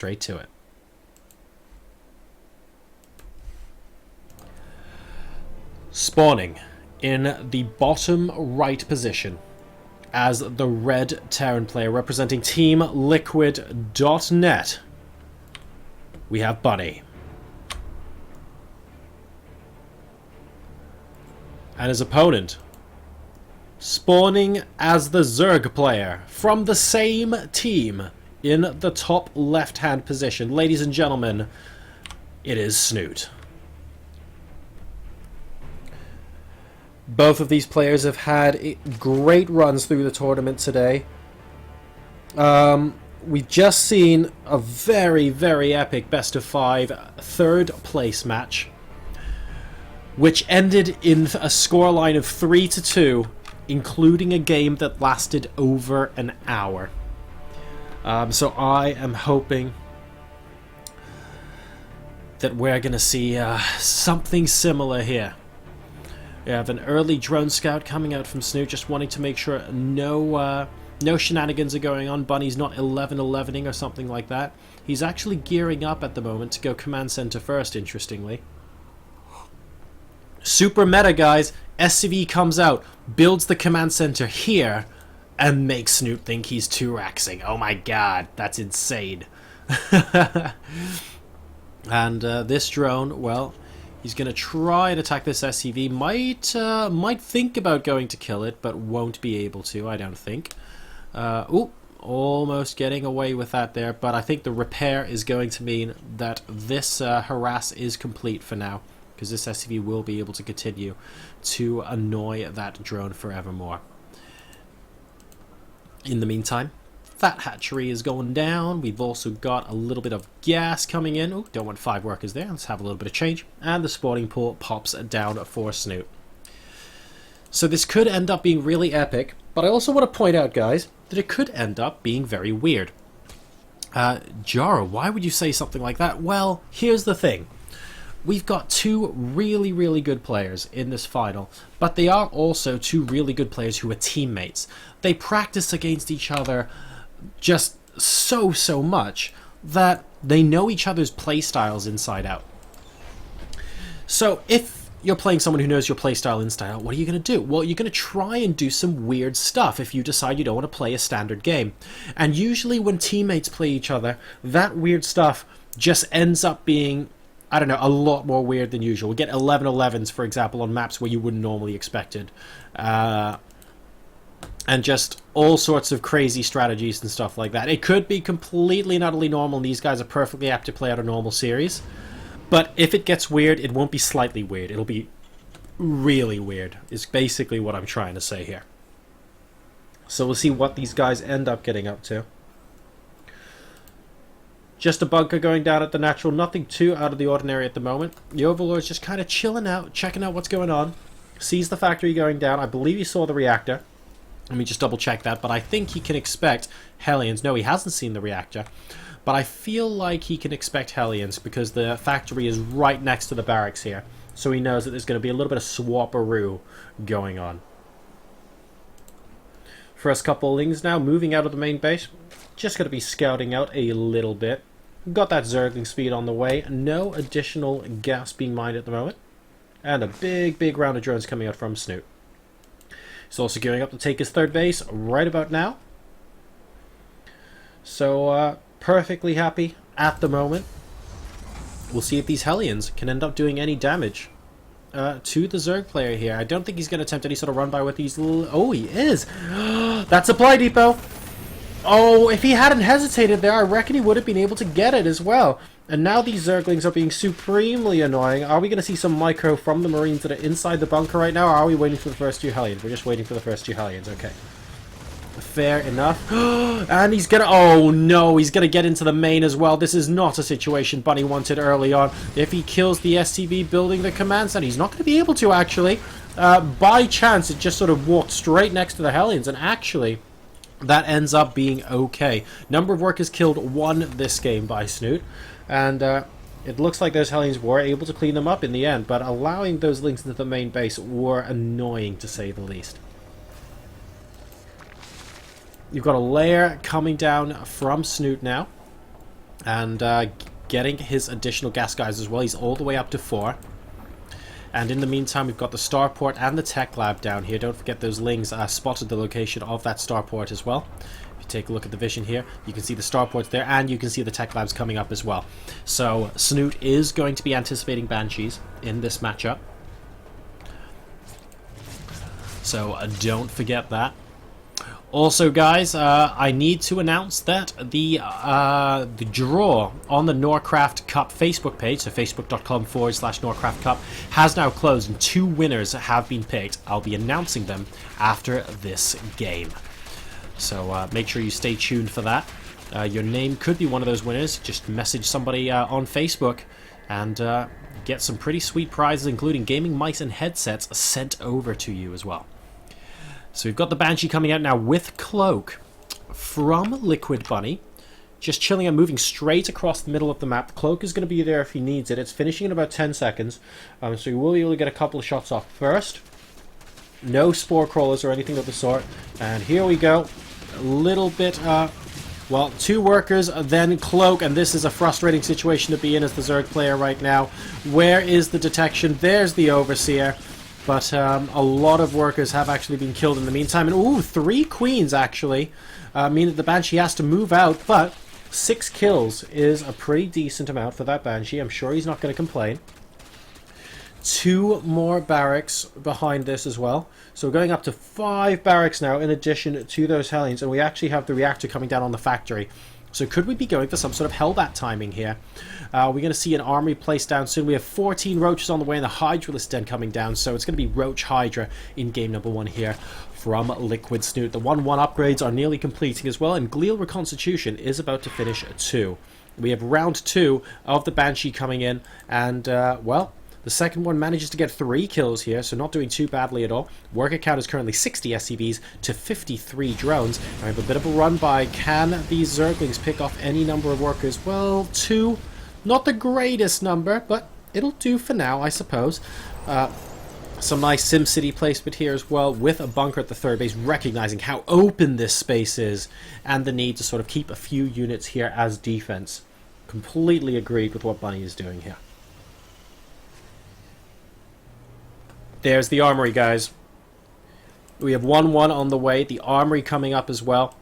straight to it. Spawning in the bottom right position as the red Terran player representing Team Liquid.net, we have Bunny. And his opponent, spawning as the Zerg player from the same team in the top left-hand position. Ladies and gentlemen, it is Snute. Both of these players have had great runs through the tournament today. We've just seen a very, very epic best-of-5 third-place match, which ended in a scoreline of 3-2, including a game that lasted over an hour. So I am hoping that we're going to see something similar here. We have an early drone scout coming out from Snute, just wanting to make sure no shenanigans are going on. Bunny's not 11-11ing or something like that. He's actually gearing up at the moment to go command center first, interestingly. Super meta, guys. SCV comes out, builds the command center here, and makes Snute think he's 2-axing. Oh my god, that's insane. And this drone, well, he's going to try and attack this SCV. Might think about going to kill it, but won't be able to, I don't think. Ooh, almost getting away with that there, but I think the repair is going to mean that this harass is complete for now, because this SCV will be able to continue to annoy that drone forevermore. In the meantime, that hatchery is going down. We've also got a little bit of gas coming in. Oh, don't want 5 workers there. Let's have a little bit of change. And the spawning pool pops down for Snute. So this could end up being really epic, but I also want to point out, guys, that it could end up being very weird. Jaro, why would you say something like that? Well, here's the thing. We've got 2 really, really good players in this final, but they are also 2 really good players who are teammates. They practice against each other just so much that they know each other's playstyles inside out. So if you're playing someone who knows your playstyle inside out, what are you going to do? Well, you're going to try and do some weird stuff if you decide you don't want to play a standard game. And usually when teammates play each other, that weird stuff just ends up being, I don't know, a lot more weird than usual. We get 11-11s, for example, on maps where you wouldn't normally expect it. And just all sorts of crazy strategies and stuff like that. It could be completely and utterly normal, and these guys are perfectly apt to play out a normal series. But if it gets weird, it won't be slightly weird. It'll be really weird, is basically what I'm trying to say here. So we'll see what these guys end up getting up to. Just a bunker going down at the natural. Nothing too out of the ordinary at the moment. The Overlord's just kind of chilling out, checking out what's going on. Sees the factory going down. I believe he saw the reactor. Let me just double check that. But I think he can expect Hellions. No, he hasn't seen the reactor. But I feel like he can expect Hellions because the factory is right next to the barracks here. So he knows that there's going to be a little bit of swapperoo going on. First couple of lings now moving out of the main base. Just going to be scouting out a little bit. Got that Zergling speed on the way. No additional gas being mined at the moment. And a big round of drones coming out from Snute. He's also gearing up to take his third base right about now. So, perfectly happy at the moment. We'll see if these Hellions can end up doing any damage to the Zerg player here. I don't think he's going to attempt any sort of run by with these little... Oh, he is! That supply depot! Oh, if he hadn't hesitated there, I reckon he would have been able to get it as well. And now these Zerglings are being supremely annoying. Are we going to see some micro from the Marines that are inside the bunker right now, or are we waiting for the first 2 Hellions? We're just waiting for the first 2 Hellions, okay. Fair enough. And he's gonna... Oh no, he's gonna get into the main as well. This is not a situation Bunny wanted early on. If he kills the SCV building the command center, he's not going to be able to, actually. By chance, it just sort of walked straight next to the Hellions, and actually... that ends up being okay. Number of workers killed 1 this game by Snute. And it looks like those Hellions were able to clean them up in the end. But allowing those links into the main base were annoying, to say the least. You've got a layer coming down from Snute now. and getting his additional gas guys as well. He's all the way up to 4. And in the meantime, we've got the starport and the tech lab down here. Don't forget those lings spotted the location of that starport as well. If you take a look at the vision here, you can see the starports there, and you can see the tech labs coming up as well. So Snute is going to be anticipating Banshees in this matchup. So don't forget that. Also, guys, I need to announce that the draw on the NorCraft Cup Facebook page, so facebook.com/NorCraft Cup, has now closed, and 2 winners have been picked. I'll be announcing them after this game. So make sure you stay tuned for that. Your name could be one of those winners. Just message somebody on Facebook and get some pretty sweet prizes, including gaming mice and headsets, sent over to you as well. So we've got the Banshee coming out now with Cloak from Liquid Bunny. Just chilling and moving straight across the middle of the map. The Cloak is going to be there if he needs it. It's finishing in about 10 seconds. So you will be able to get a couple of shots off first. No Spore Crawlers or anything of the sort. And here we go. A little bit, well, 2 workers, then Cloak. And this is a frustrating situation to be in as the Zerg player right now. Where is the detection? There's the Overseer. But a lot of workers have actually been killed in the meantime. And, ooh, 3 queens, actually, mean that the Banshee has to move out. But 6 kills is a pretty decent amount for that Banshee. I'm sure he's not going to complain. 2 more barracks behind this as well. So we're going up to 5 barracks now in addition to those Hellions. And we actually have the reactor coming down on the factory. So could we be going for some sort of Hellbat timing here? We're going to see an armory placed down soon. We have 14 Roaches on the way and the Hydralisk Den coming down. So it's going to be Roach Hydra in game number 1 here from Liquid Snute. The 1-1 upgrades are nearly completing as well. And Glial Reconstitution is about to finish too. We have round 2 of the Banshee coming in. And, well, the second one manages to get 3 kills here, so not doing too badly at all. Worker count is currently 60 SCVs to 53 drones. And we have a bit of a run by. Can these Zerglings pick off any number of workers? Well, 2. Not the greatest number, but it'll do for now, I suppose. Some nice SimCity placement here as well, with a bunker at the 3rd base, recognizing how open this space is, and the need to sort of keep a few units here as defense. Completely agreed with what Bunny is doing here. There's the armory, guys. We have 1-1 on the way. The armory coming up as well.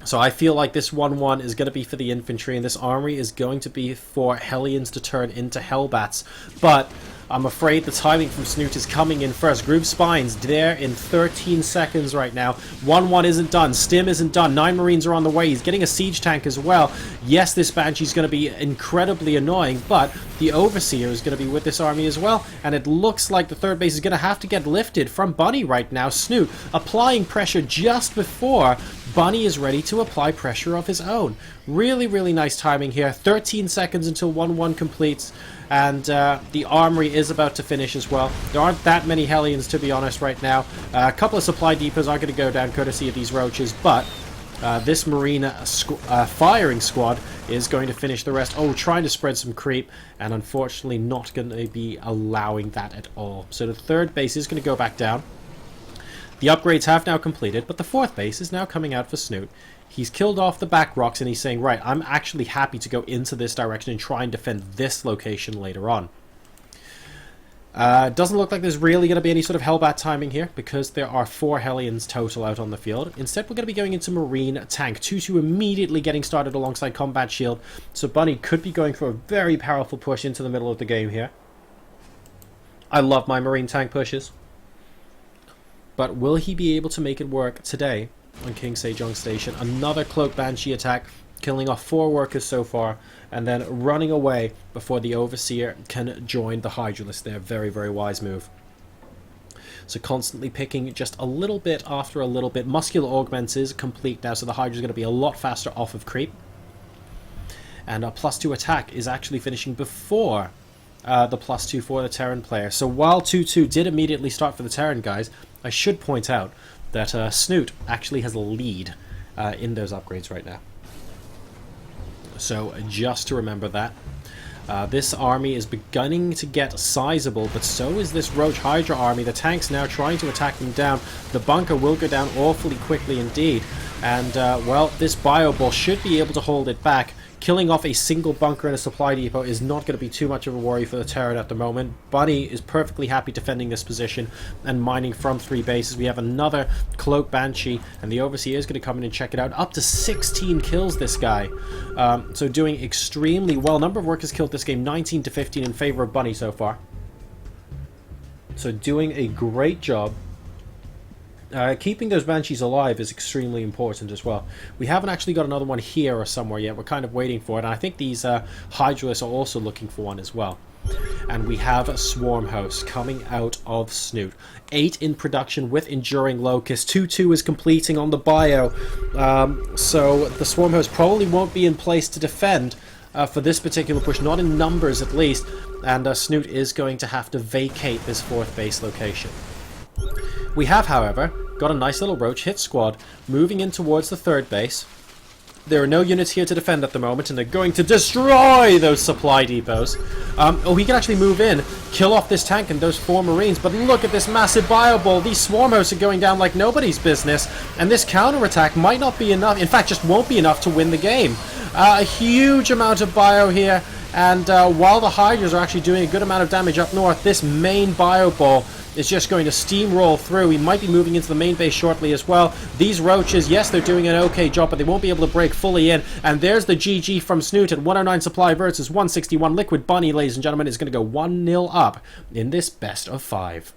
So I feel like this 1-1 is going to be for the infantry, and this armory is going to be for Hellions to turn into Hellbats. But I'm afraid the timing from Snute is coming in first. Groove Spines there in 13 seconds right now. 1-1 isn't done. Stim isn't done. 9 Marines are on the way. He's getting a siege tank as well. Yes, this Banshee's going to be incredibly annoying, but the Overseer is going to be with this army as well. And it looks like the 3rd base is going to have to get lifted from Bunny right now. Snute applying pressure just before Bunny is ready to apply pressure of his own. Really, really nice timing here. 13 seconds until 1-1 completes. And the armory is about to finish as well. There aren't that many Hellions, to be honest, right now. A couple of supply depots are going to go down courtesy of these Roaches, but this Marine firing squad is going to finish the rest. Oh, trying to spread some creep, and unfortunately not going to be allowing that at all. So the 3rd base is going to go back down. The upgrades have now completed, but the 4th base is now coming out for Snute. He's killed off the back rocks, and he's saying, right, I'm actually happy to go into this direction and try and defend this location later on. Doesn't look like there's really going to be any sort of Hellbat timing here, because there are 4 Hellions total out on the field. Instead, we're going to be going into Marine Tank. 2-2 immediately getting started alongside Combat Shield. So Bunny could be going for a very powerful push into the middle of the game here. I love my Marine Tank pushes. But will he be able to make it work today on King Sejong Station? Another Cloak Banshee attack, killing off 4 workers so far, and then running away before the Overseer can join the Hydralisk there. Very, very wise move. So constantly picking just a little bit after a little bit. Muscular Augments is complete now, so the Hydra's going to be a lot faster off of creep. And a +2 attack is actually finishing before the +2 for the Terran player. So while 2-2 did immediately start for the Terran guys, I should point out that Snute actually has a lead in those upgrades right now. So just to remember that. This army is beginning to get sizable, but so is this Roach Hydra army. The tank's now trying to attack them down. The bunker will go down awfully quickly indeed. And, well, this Bio Ball should be able to hold it back. killing off a single bunker in a supply depot is not going to be too much of a worry for the Terran at the moment. Bunny is perfectly happy defending this position and mining from 3 bases. We have another Cloak Banshee, and the Overseer is going to come in and check it out. Up to 16 kills, this guy. So doing extremely well. Number of workers killed this game, 19 to 15 in favor of Bunny so far. So doing a great job. Keeping those Banshees alive is extremely important as well. We haven't actually got another one here or somewhere yet. We're kind of waiting for it. And I think these Hydralists are also looking for one as well. And we have a Swarm Host coming out of Snute. 8 in production with Enduring Locust. 2-2 is completing on the bio. So the Swarm Host probably won't be in place to defend for this particular push. Not in numbers, at least. And Snute is going to have to vacate this 4th base location. We have, however, got a nice little Roach hit squad moving in towards the 3rd base. There are no units here to defend at the moment, and they're going to destroy those supply depots. Oh, he can actually move in, kill off this tank and those 4 Marines, but look at this massive bio ball. These Swarm Hosts are going down like nobody's business, and this counterattack might not be enough, in fact, just won't be enough to win the game. A huge amount of bio here, and while the Hydras are actually doing a good amount of damage up north, this main bio ball is just going to steamroll through. We might be moving into the main base shortly as well. These Roaches, yes, they're doing an okay job, but they won't be able to break fully in. And there's the GG from Snute at 109 supply versus 161 liquid. Bunny, ladies and gentlemen, is going to go 1-0 up in this best of 5.